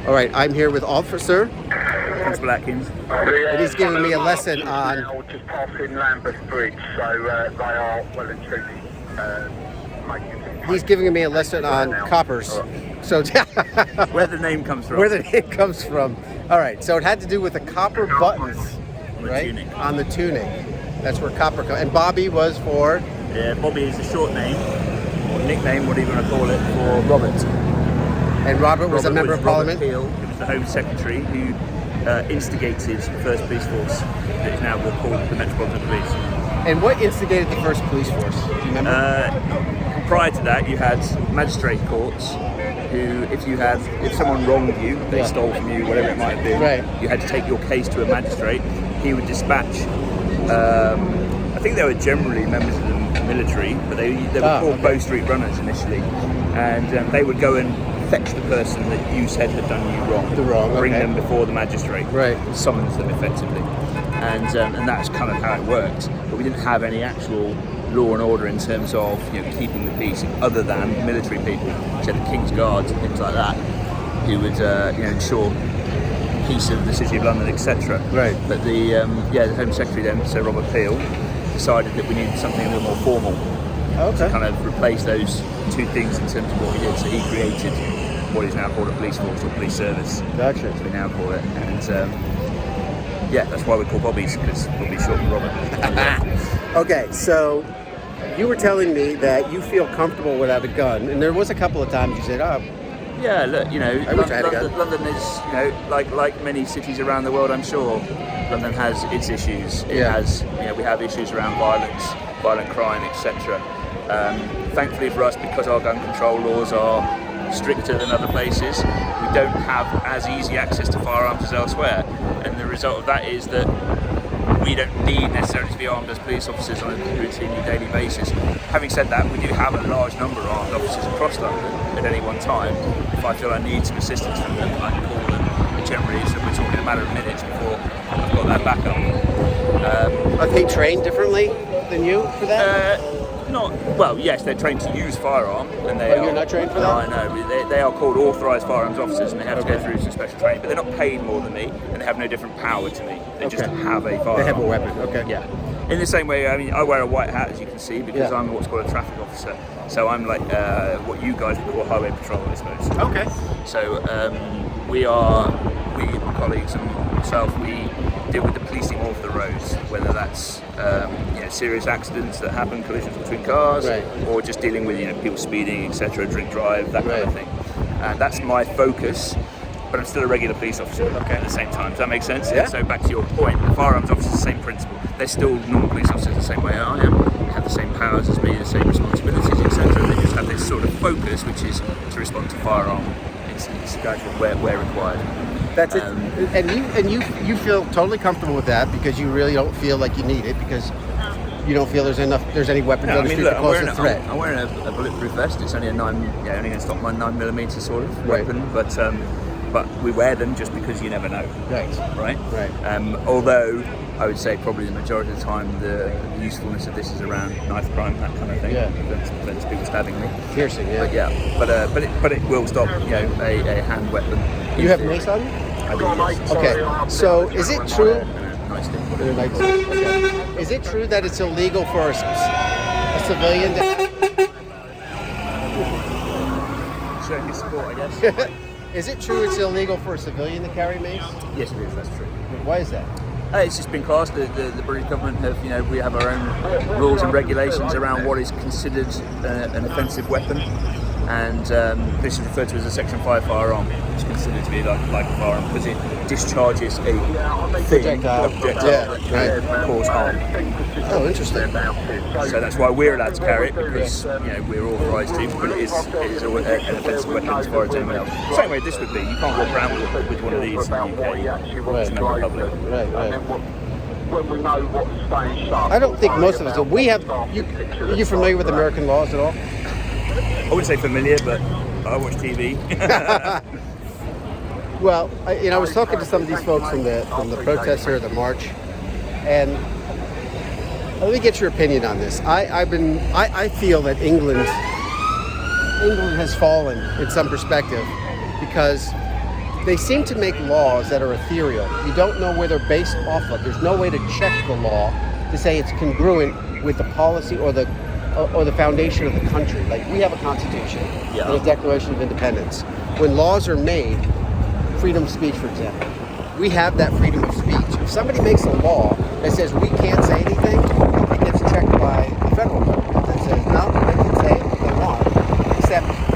All right, I'm here with Officer. It's Blackens. And he's giving me a lesson on. Just passing Lambeth Bridge, so they are well and truly making. He's giving me a lesson on coppers. So Where the name comes from. where the name comes from. All right, so it had to do with the copper buttons, On the right? tunic. On the tunic. That's where copper comes. And Bobby was for. Yeah, Bobby is a short name, or nickname, whatever you want to call it, for Robert. And Robert was a member of Parliament. Robert Peel, who was the Home Secretary, who instigated the first police force that is now called the Metropolitan Police. And what instigated the first police force? Do you remember? Prior to that, you had magistrate courts who, if someone wronged you, they stole from you, whatever it might have been, Right. you had to take your case to a magistrate. He would dispatch, I think they were generally members of the military, but they were called Bow Street Runners initially, and they would go and fetch the person that you said had done you wrong. Bring them before the magistrate. Right. Summons them effectively. And that's kind of how it worked. But we didn't have any actual law and order in terms of keeping the peace, other than military people, so the King's Guards and things like that, who would ensure peace of the City of London, etc. Right. But the Home Secretary then, Sir Robert Peel, decided that we needed something a little more formal to kind of replace those two things in terms of what he did. So he created what is now called a police force or police service. Gotcha. As we now call it. And that's why we call Bobbies, because Bobby's short for Robert. Okay, so you were telling me that you feel comfortable without a gun, and there was a couple of times you said, "Oh, Yeah, look, I wish I had a gun." London is, like many cities around the world, I'm sure, London has its issues. It has, we have issues around violence, violent crime, etc. Thankfully for us, because our gun control laws are stricter than other places, we don't have as easy access to firearms as elsewhere, and the result of that is that we don't need necessarily to be armed as police officers on a routinely daily basis. Having said that, we do have a large number of armed officers across London at any one time. If I feel I need some assistance from them, I can call them. Generally, so we're talking a matter of minutes before I've got that backup. Are they trained differently than you for that? Yes, they're trained to use firearm, and they. You're not trained for that? No, I know. They are called authorised firearms officers, and they have to go through some special training. But they're not paid more than me, and they have no different power to me. They just have a firearm. They have a weapon. Okay. Yeah. In the same way, I wear a white hat, as you can see, because I'm what's called a traffic officer. So I'm like what you guys would call highway patrol, I suppose. Okay. So we, my colleagues and myself, we deal with the policing of the roads, whether that's serious accidents that happen, collisions between cars, or just dealing with people speeding, etc., drink drive, that kind of thing. And that's my focus. But I'm still a regular police officer at the same time. Does that make sense? Yeah. So back to your point, the firearms officer is the same principle. They're still normal police officers the same way I am. They have the same powers as me, the same responsibilities, etc. They just have this sort of focus, which is to respond to firearm incidents where required. That's it. And you feel totally comfortable with that because you really don't feel like you need it because you don't feel there's any weapons on the street to pose a threat. I'm wearing a bulletproof vest. It's only only going to stop my 9mm sort of weapon, but we wear them just because you never know. Right. Although I would say probably the majority of the time the usefulness of this is around knife crime, that kind of thing. Yeah. Prevents people stabbing me. Piercing. Yeah. But it will stop a hand weapon. You have mace on you? I do, yes. Okay. So is it true? Nightstick. Okay. Is it true that it's illegal for a civilian to? Showing your support, I guess. Is it true it's illegal for a civilian to carry mace? Yes, it is. That's true. Why is that? It's just been classed. The British government have, we have our own rules and regulations around what is considered an offensive weapon, and this is referred to as a Section 5 firearm, which is considered to be like a firearm because it discharges a projectile that can cause harm. Oh, interesting. So that's why we're allowed to carry it, because we're authorised to, but it is an offensive weapon as far as anyone else. Same way this would be. You can't walk around with one of these in the UK as a member of the public. Right. When we know what's staying sharp. I don't think most of us do. We have. Are you familiar with American laws at all? I wouldn't say familiar, but I watch TV. Well, I was talking to some of these folks from the protest here, the march, and let me get your opinion on this. I feel that England has fallen in some perspective because they seem to make laws that are ethereal. You don't know where they're based off of. There's no way to check the law to say it's congruent with the policy or the foundation of the country. Like, we have a constitution and a Declaration of Independence. When laws are made, freedom of speech, for example, we have that freedom of speech. If somebody makes a law that says we can't say anything, it gets checked by the federal government that says no, they can say what they want, except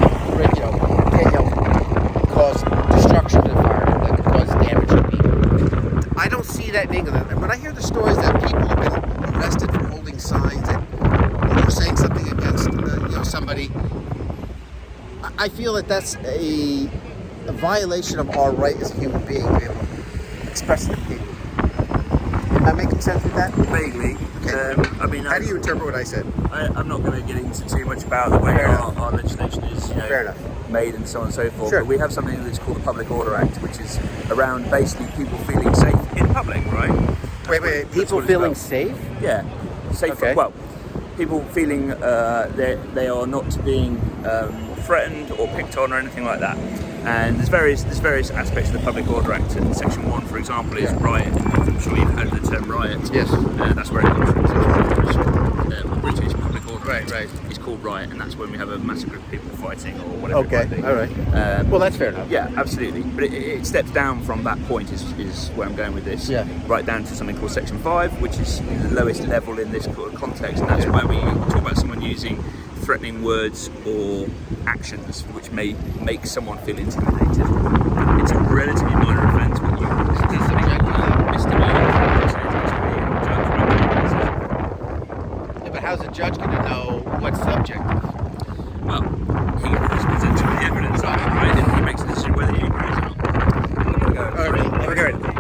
cause destruction to the environment, that could cause damage to people. I don't see that in England. And when I hear the stories that people have been arrested for holding signs and saying something against somebody, I feel that that's a violation of our right as a human being to be able to express an opinion. Am I making sense with that? Vaguely. Okay. How do you interpret what I said? I'm not going to get into too much about the way our legislation is Fair enough. made and so on and so forth. Sure. But we have something that's called the Public Order Act, which is around basically people feeling safe in public, right? Wait. People feeling safe? Yeah. Safe. Okay. Well, people feeling they are not being threatened or picked on or anything like that. And there's various aspects of the Public Order Act. And Section 1, for example, is riot. I'm sure you've heard the term riot. Yes. That's where it comes from. British Public Order Act Right. is called riot, and that's when we have a massive group of people fighting or whatever. Okay. It might be. All right. Well, that's fair enough. Yeah, absolutely. But it steps down from that point is where I'm going with this. Yeah. Right down to something called Section 5, which is the lowest level in this kind of context, and that's where we talk about someone using threatening words or actions which may make someone feel intimidated. It's a relatively minor offence, but you misdemeanor. Yeah, but how's a judge going to know what's subjective? Well, he presents you with the evidence, right? And he makes a decision whether you agree or not. All right.